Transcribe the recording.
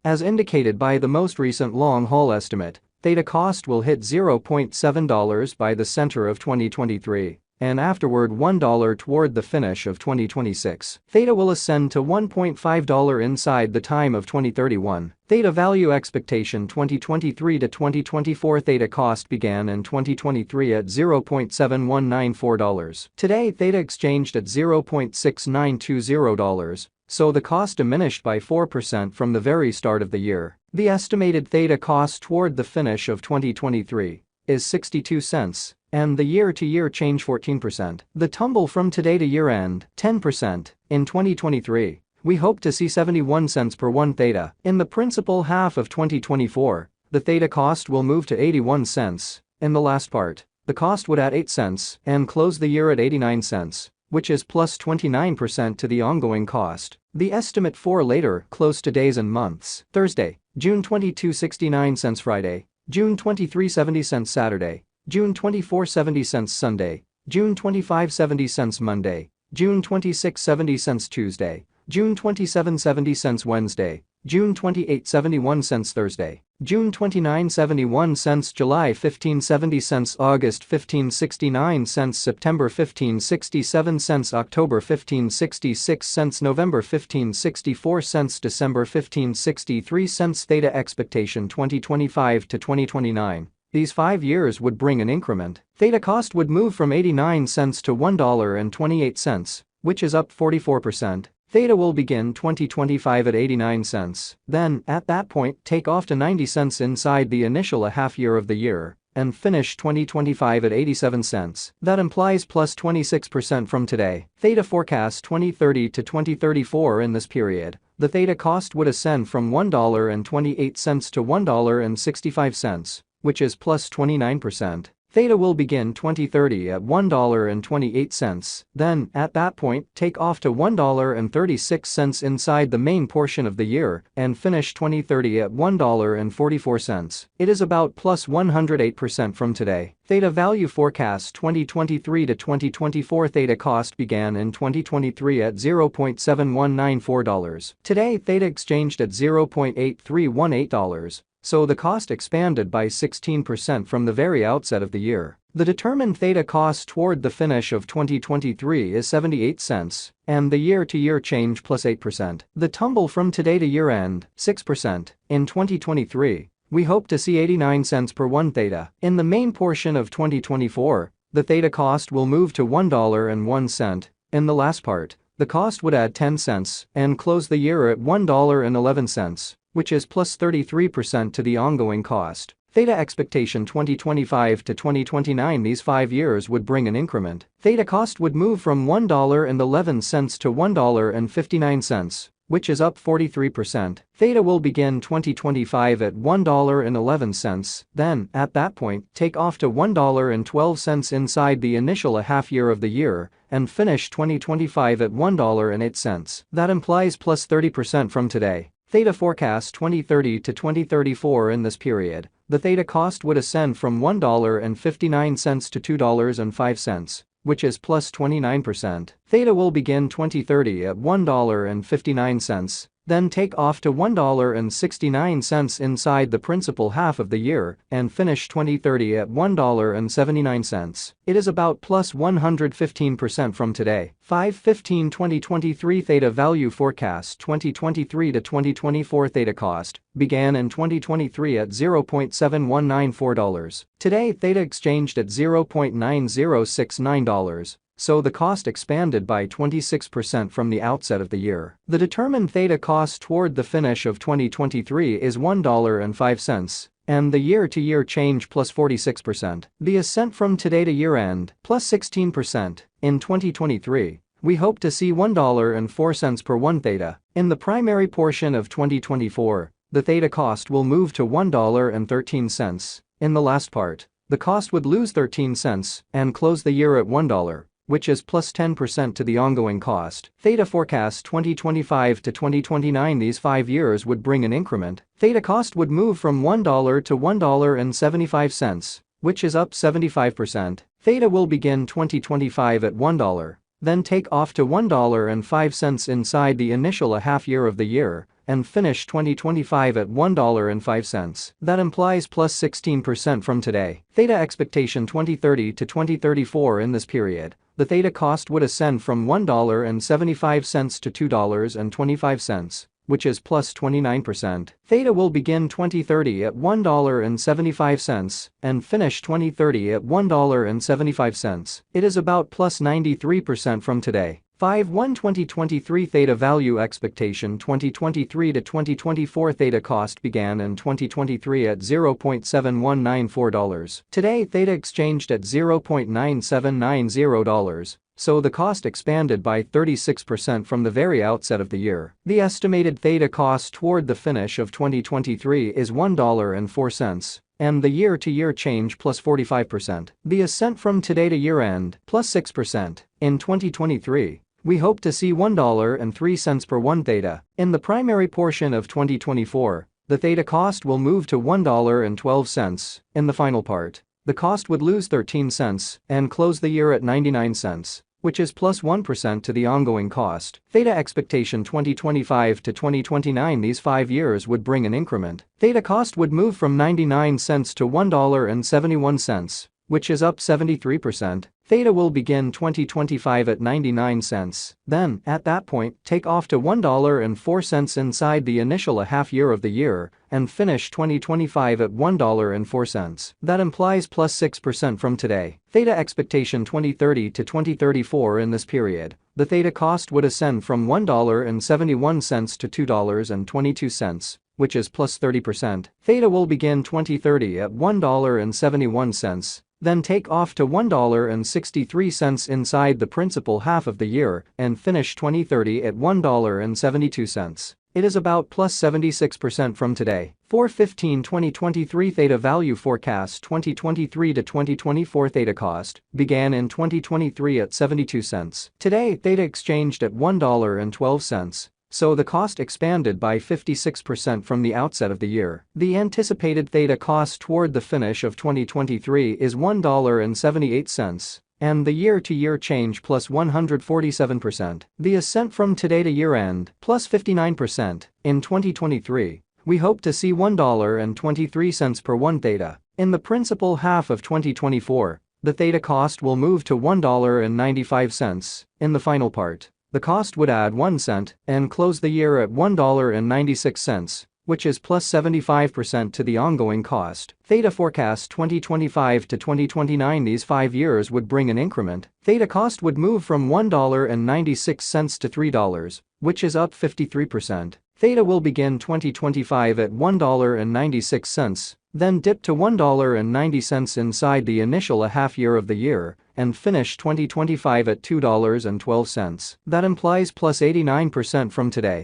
As indicated by the most recent long-haul estimate, Theta cost will hit $0.7 by the center of 2023, and afterward $1 toward the finish of 2026. Theta will ascend to $1.5 inside the time of 2031. Theta value expectation 2023 to 2024. Theta cost began in 2023 at $0.7194. Today Theta exchanged at $0.6920, so the cost diminished by 4% from the very start of the year. The estimated Theta cost toward the finish of 2023 is 62 cents, and the year-to-year change 14%. The tumble from today to year-end, 10%. In 2023, we hope to see 71 cents per 1 Theta. In the principal half of 2024, the Theta cost will move to 81 cents. In the last part, the cost would add 8 cents and close the year at 89 cents, which is plus 29% to the ongoing cost. The estimate for later, close to days and months: Thursday, June 22, 69 cents. Friday, June 23, 70 cents. Saturday, June 24, 70 cents. Sunday, June 25, 70 cents. Monday, June 26, 70 cents. Tuesday, June 27, 70 cents. Wednesday, June 28, 71 cents. Thursday, June 29, 71 cents. July 15, 70 cents. August 15, 69 cents. September 15, 67 cents. October 15, 66 cents. November 15, 64 cents. December 15, 63 cents. Theta expectation 2025 to 2029. These 5 years would bring an increment. Theta cost would move from 89 cents to $1.28, which is up 44%. Theta will begin 2025 at 89 cents, then, at that point, take off to 90 cents inside the initial half year of the year, and finish 2025 at 87 cents. That implies plus 26% from today. Theta forecast 2030 to 2034. In this period, the Theta cost would ascend from $1.28 to $1.65, which is plus 29%. Theta will begin 2030 at $1.28, then, at that point, take off to $1.36 inside the main portion of the year, and finish 2030 at $1.44. It is about plus 108% from today. Theta value forecast 2023 to 2024. Theta cost began in 2023 at $0.7194. Today Theta exchanged at $0.8318. So the cost expanded by 16% from the very outset of the year. The determined Theta cost toward the finish of 2023 is 78 cents, and the year-to-year change plus 8%. The tumble from today to year-end, 6%. In 2023, we hope to see 89 cents per 1 Theta. In the main portion of 2024, the Theta cost will move to $1.01. In the last part, the cost would add 10 cents and close the year at $1.11. Which is plus 33% to the ongoing cost. Theta expectation 2025 to 2029. These 5 years would bring an increment. Theta cost would move from $1.11 to $1.59, which is up 43%. Theta will begin 2025 at $1.11, then, at that point, take off to $1.12 inside the initial half year of the year, and finish 2025 at $1.08. That implies plus 30% from today. Theta forecast 2030 to 2034. In this period, the Theta cost would ascend from $1.59 to $2.05, which is plus 29%. Theta will begin 2030 at $1.59, then take off to $1.69 inside the principal half of the year, and finish 2030 at $1.79. It is about plus 115% from today. 5/15/2023 Theta value forecast 2023 to 2024. Theta cost began in 2023 at $0.7194. Today Theta exchanged at $0.9069. So the cost expanded by 26% from the outset of the year. The determined Theta cost toward the finish of 2023 is $1.05, and the year-to-year change plus 46%. The ascent from today to year-end, plus 16%. In 2023, we hope to see $1.04 per 1 Theta. In the primary portion of 2024, the Theta cost will move to $1.13. In the last part, the cost would lose 13 cents and close the year at $1. Which is plus 10% to the ongoing cost. Theta forecast 2025 to 2029. These 5 years would bring an increment. Theta cost would move from $1 to $1.75, which is up 75%. Theta will begin 2025 at $1. then take off to $1.05 inside the initial half year of the year, and finish 2025 at $1.05. That implies plus 16% from today. Theta expectation 2030 to 2034. In this period, the Theta cost would ascend from $1.75 to $2.25, which is plus 29%. Theta will begin 2030 at $1.75 and finish 2030 at $1.75. It is about plus 93% from today. 5-1 2023 Theta value expectation 2023 to 2024 Theta cost began in 2023 at $0.7194. Today Theta exchanged at $0.9790. So the cost expanded by 36% from the very outset of the year. The estimated Theta cost toward the finish of 2023 is $1.04. And the year-to-year change plus 45%. The ascent from today to year-end plus 6%. In 2023, we hope to see $1.03 per 1 Theta. In the primary portion of 2024, the Theta cost will move to $1.12. In the final part, the cost would lose 13 cents and close the year at 99 cents, which is plus 1% to the ongoing cost. Theta expectation 2025 to 2029. These 5 years would bring an increment. Theta cost would move from 99 cents to $1.71, which is up 73%. Theta will begin 2025 at 99 cents. Then, at that point, take off to $1.04 inside the initial half year of the year and finish 2025 at $1.04. That implies plus 6% from today. Theta expectation 2030 to 2034. In this period, the Theta cost would ascend from $1.71 to $2.22, which is plus 30%. Theta will begin 2030 at $1.71. Then take off to $1.63 inside the principal half of the year and finish 2030 at $1.72. It is about plus 76% from today. 4/15 2023 Theta value forecast 2023 to 2024 Theta cost began in 2023 at 72 cents. Today Theta exchanged at $1.12. So the cost expanded by 56% from the outset of the year. The anticipated Theta cost toward the finish of 2023 is $1.78, and the year-to-year change plus 147%. The ascent from today to year-end plus 59%. In 2023, we hope to see $1.23 per 1 Theta. In the principal half of 2024, the Theta cost will move to $1.95. In the final part, the cost would add 1 cent and close the year at $1.96, which is plus 75% to the ongoing cost. Theta forecast 2025 to 2029. These 5 years would bring an increment. Theta cost would move from $1.96 to $3, which is up 53%. Theta will begin 2025 at $1.96, then dip to $1.90 inside the initial half year of the year and finish 2025 at $2.12. That implies plus 89% from today.